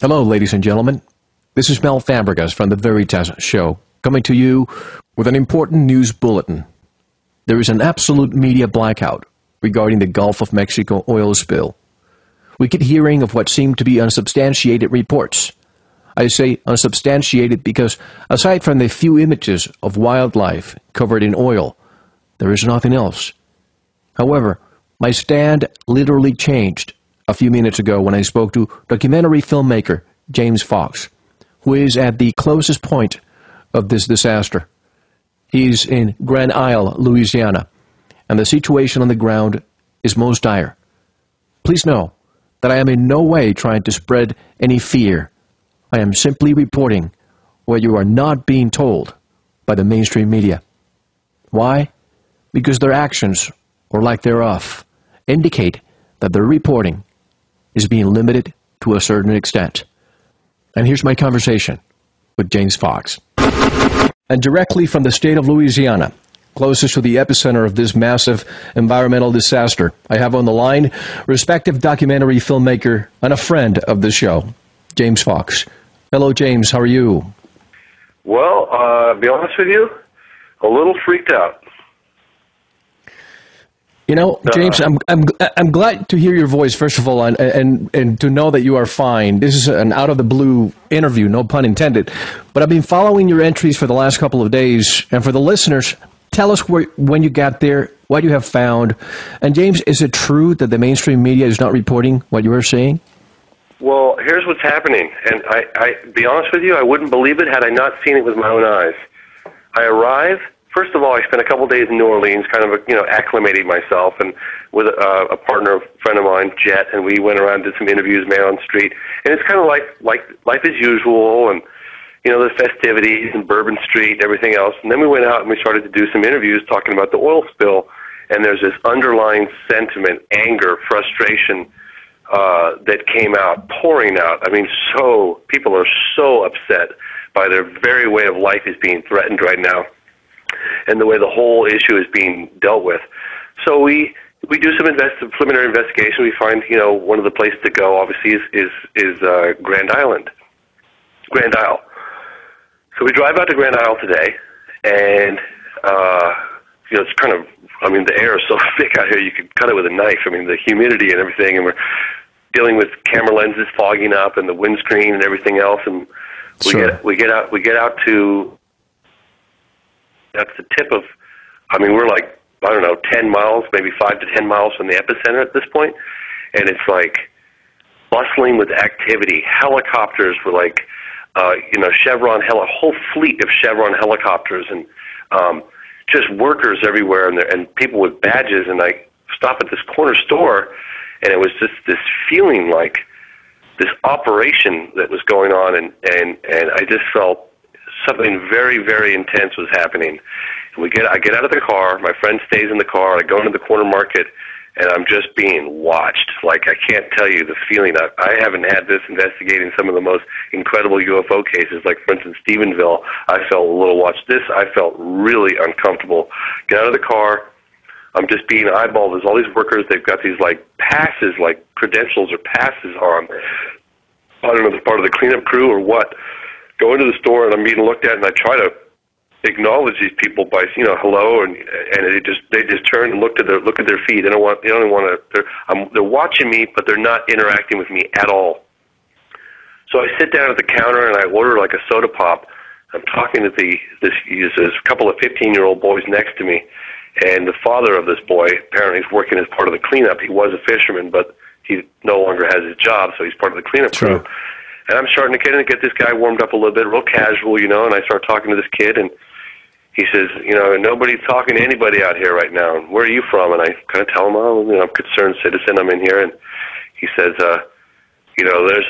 Hello, ladies and gentlemen. This is Mel Fabregas from The Veritas Show, coming to you with an important news bulletin. There is an absolute media blackout regarding the Gulf of Mexico oil spill. We keep hearing of what seem to be unsubstantiated reports. I say unsubstantiated because, aside from the few images of wildlife covered in oil, there is nothing else. However, my stand literally changed a few minutes ago when I spoke to documentary filmmaker James Fox, who is at the closest point of this disaster. He's in Grand Isle, Louisiana, and the situation on the ground is most dire. Please know that I am in no way trying to spread any fear. I am simply reporting what you are not being told by the mainstream media. Why? Because their actions, or lack thereof, indicate that their reporting is being limited to a certain extent. And here's my conversation with James Fox. And directly from the state of Louisiana, closest to the epicenter of this massive environmental disaster, I have on the line respective documentary filmmaker and a friend of the show, James Fox. Hello, James. How are you? Well, be honest with you, a little freaked out. You know, James, I'm glad to hear your voice, first of all, and to know that you are fine. This is an out-of-the-blue interview, no pun intended. But I've been following your entries for the last couple of days, and for the listeners, tell us when you got there, what you have found. And, James, is it true that the mainstream media is not reporting what you are saying? Well, here's what's happening, and I be honest with you, I wouldn't believe it had I not seen it with my own eyes. I arrive. First of all, I spent a couple days in New Orleans, kind of, acclimating myself, and with a partner, a friend of mine, Jet, and we went around, did some interviews, man on the street, and it's kind of like life as usual, and the festivities and Bourbon Street, and everything else. And then we went out and we started to do some interviews talking about the oil spill, and there's this underlying sentiment, anger, frustration that came out, pouring out. I mean, people are so upset by their very way of life is being threatened right now, and the way the whole issue is being dealt with. So we do some preliminary investigation. We find, one of the places to go, obviously, is Grand Isle. So we drive out to Grand Isle today, and it's kind of, the air is so thick out here you could cut it with a knife. The humidity and everything, and we're dealing with camera lenses fogging up and the windscreen and everything else, and we get out to. That's the tip of, we're like, 10 miles, maybe 5 to 10 miles from the epicenter at this point, and it's like bustling with activity. Helicopters were like, Chevron, a whole fleet of Chevron helicopters, and just workers everywhere, and people with badges, and I stop at this corner store, and it was just this feeling like this operation that was going on, and I just felt something very, very intense was happening. And I get out of the car, my friend stays in the car, I go into the corner market, and I'm just being watched. Like, I can't tell you the feeling. I haven't had this investigating some of the most incredible UFO cases, like, for instance, Stephenville. I felt a little watched. This, I felt really uncomfortable. Get out of the car, I'm just being eyeballed. There's all these workers, they've got these, passes, credentials or passes on. I don't know if it's part of the cleanup crew or what. Go into the store, and I'm being looked at, and I try to acknowledge these people by, hello, and they just turn and look at their feet. They don't want to. They're watching me, but they're not interacting with me at all. So I sit down at the counter and I order a soda pop. I'm talking to this couple of 15-year-old boys next to me, and the father of this boy apparently is working as part of the cleanup. He was a fisherman, but he no longer has his job, so he's part of the cleanup crew. And I'm starting to get this guy warmed up a little bit, real casual, and I start talking to this kid, and he says, nobody's talking to anybody out here right now. Where are you from? And I kind of tell him, I'm a concerned citizen, I'm in here, and he says, there's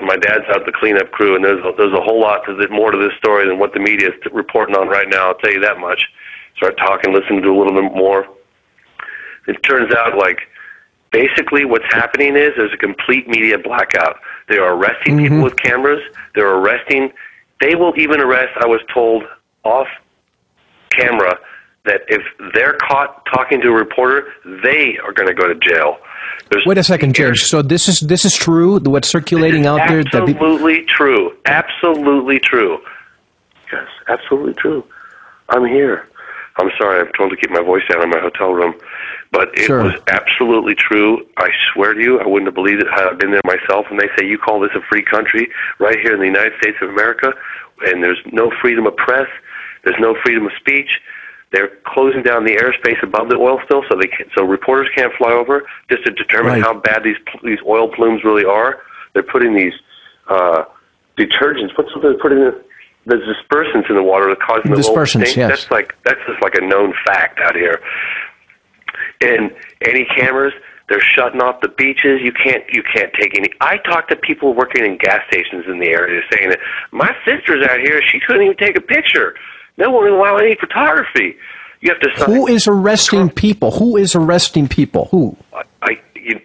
my dad's out the cleanup crew, and there's a whole lot more to this story than what the media is reporting on right now. I'll tell you that much. Start talking, listen to a little bit more. It turns out, basically what's happening is there's a complete media blackout. They are arresting people with cameras. They will even arrest, I was told, off camera, that if they're caught talking to a reporter, they are going to go to jail. Wait a second, James. So this is true? What's circulating out there? Absolutely true. Absolutely true. Yes, absolutely true. I'm here. I'm sorry, I'm told to keep my voice down in my hotel room. But it was absolutely true. I swear to you, I wouldn't have believed it had I been there myself. And they say, you call this a free country right here in the United States of America, and there's no freedom of press, there's no freedom of speech. They're closing down the airspace above the oil spill so reporters can't fly over just to determine how bad these oil plumes really are. They're putting these detergents. What's something they're putting in? The dispersants in the water that causing the dispersants, yes. That's just like a known fact out here. And any cameras, they're shutting off the beaches. You can't take any. I talked to people working in gas stations in the area saying that my sister's out here. She couldn't even take a picture. No one will allow any photography. You have to. Who is arresting people? Who is arresting people? Who?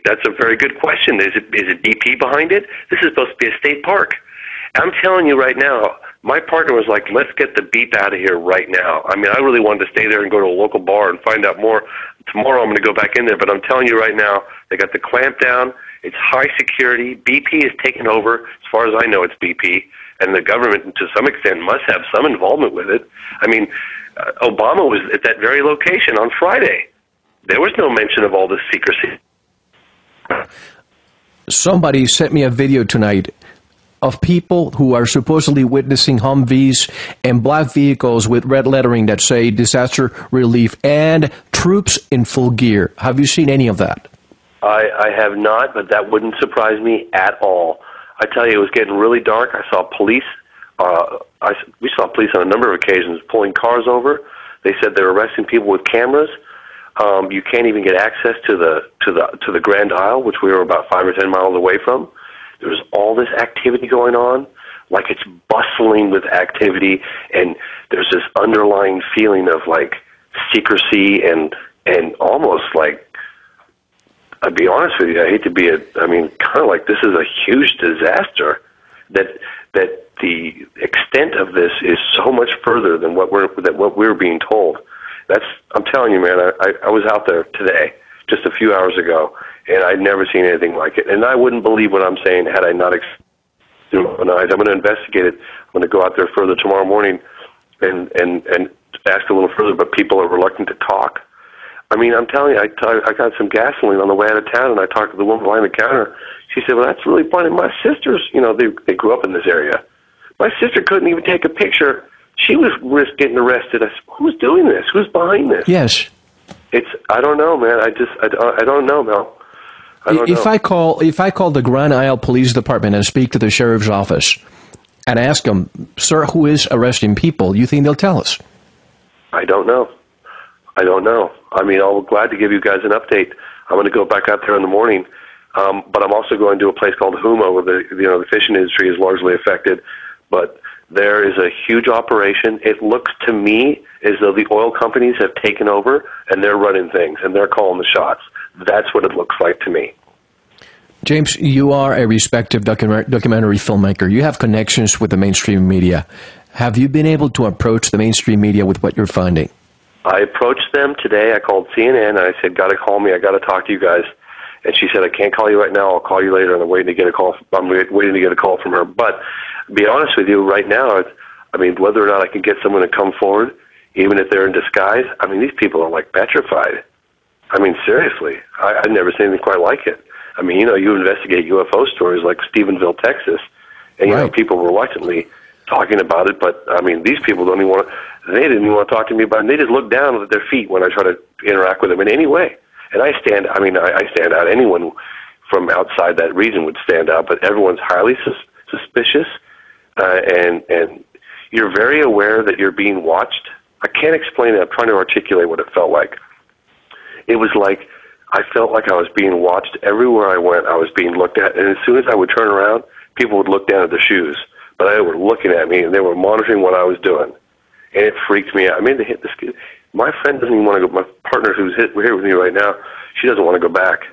That's a very good question. Is it BP behind it? This is supposed to be a state park. I'm telling you right now. My partner was like, let's get the beep out of here right now. I mean, I really wanted to stay there and go to a local bar and find out more. Tomorrow I'm going to go back in there, but I'm telling you right now, they got the clamp down. It's high security. BP is taken over. As far as I know, it's BP. And the government, to some extent, must have some involvement with it. I mean, Obama was at that very location on Friday. There was no mention of all this secrecy. Somebody sent me a video tonight of people who are supposedly witnessing Humvees and black vehicles with red lettering that say disaster relief and troops in full gear. Have you seen any of that? I have not, but that wouldn't surprise me at all. I tell you, it was getting really dark. I saw police. We saw police on a number of occasions pulling cars over. They said they were arresting people with cameras. You can't even get access to the Grand Isle, which we were about 5 or 10 miles away from. There's all this activity going on, like it's bustling with activity, and there's this underlying feeling of like secrecy and almost like, I'll be honest with you, I hate to be kind of like this is a huge disaster. That the extent of this is so much further than what we're being told. I'm telling you, man. I was out there today, just a few hours ago, and I'd never seen anything like it. And I wouldn't believe what I'm saying had I not through my eyes. I'm going to investigate it. I'm going to go out there further tomorrow morning and ask a little further, but people are reluctant to talk. I mean, I'm telling you, I got some gasoline on the way out of town, and I talked to the woman behind the counter. She said, well, that's really funny. My sister's, they grew up in this area. My sister couldn't even take a picture. She was getting arrested. I said, who's doing this? Who's behind this? Yes. I don't know, man. I don't know, Mel. If I call the Grand Isle Police Department and speak to the sheriff's office and ask them, sir, who is arresting people, you think they'll tell us? I don't know. I mean, I'll be glad to give you guys an update. I'm going to go back out there in the morning, but I'm also going to a place called Huma, where the fishing industry is largely affected. But there is a huge operation. It looks to me as though the oil companies have taken over and they're running things and they're calling the shots. That's what it looks like to me. James, you are a respected documentary filmmaker. You have connections with the mainstream media. Have you been able to approach the mainstream media with what you're finding? I approached them today. I called CNN and I said, got to call me. I got to talk to you guys. And she said, I can't call you right now. I'll call you later. And I'm waiting to get a call. I'm waiting to get a call from her. But to be honest with you, right now, whether or not I can get someone to come forward, even if they're in disguise, these people are like petrified. Seriously, I've never seen anything quite like it. You investigate UFO stories like Stephenville, Texas, and people reluctantly talking about it. But these people don't even want to. They didn't even want to talk to me about it. They just look down at their feet when I try to interact with them in any way. And I stand out. Anyone from outside that region would stand out, but everyone's highly suspicious, and you're very aware that you're being watched. I can't explain it. I'm trying to articulate what it felt like. It was like I felt like I was being watched everywhere I went. I was being looked at, and as soon as I would turn around, people would look down at their shoes. But they were looking at me, and they were monitoring what I was doing, and it freaked me out. They hit this. My friend doesn't even want to go. My partner, who's here with me right now, she doesn't want to go back.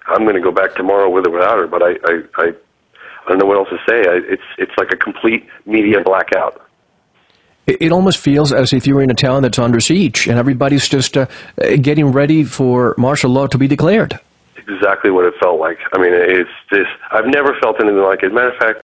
I'm going to go back tomorrow with or without her, but I don't know what else to say. It's like a complete media blackout. It almost feels as if you're in a town that's under siege, and everybody's just getting ready for martial law to be declared. Exactly what it felt like. I mean, it's just, I've never felt anything like it. Matter of fact,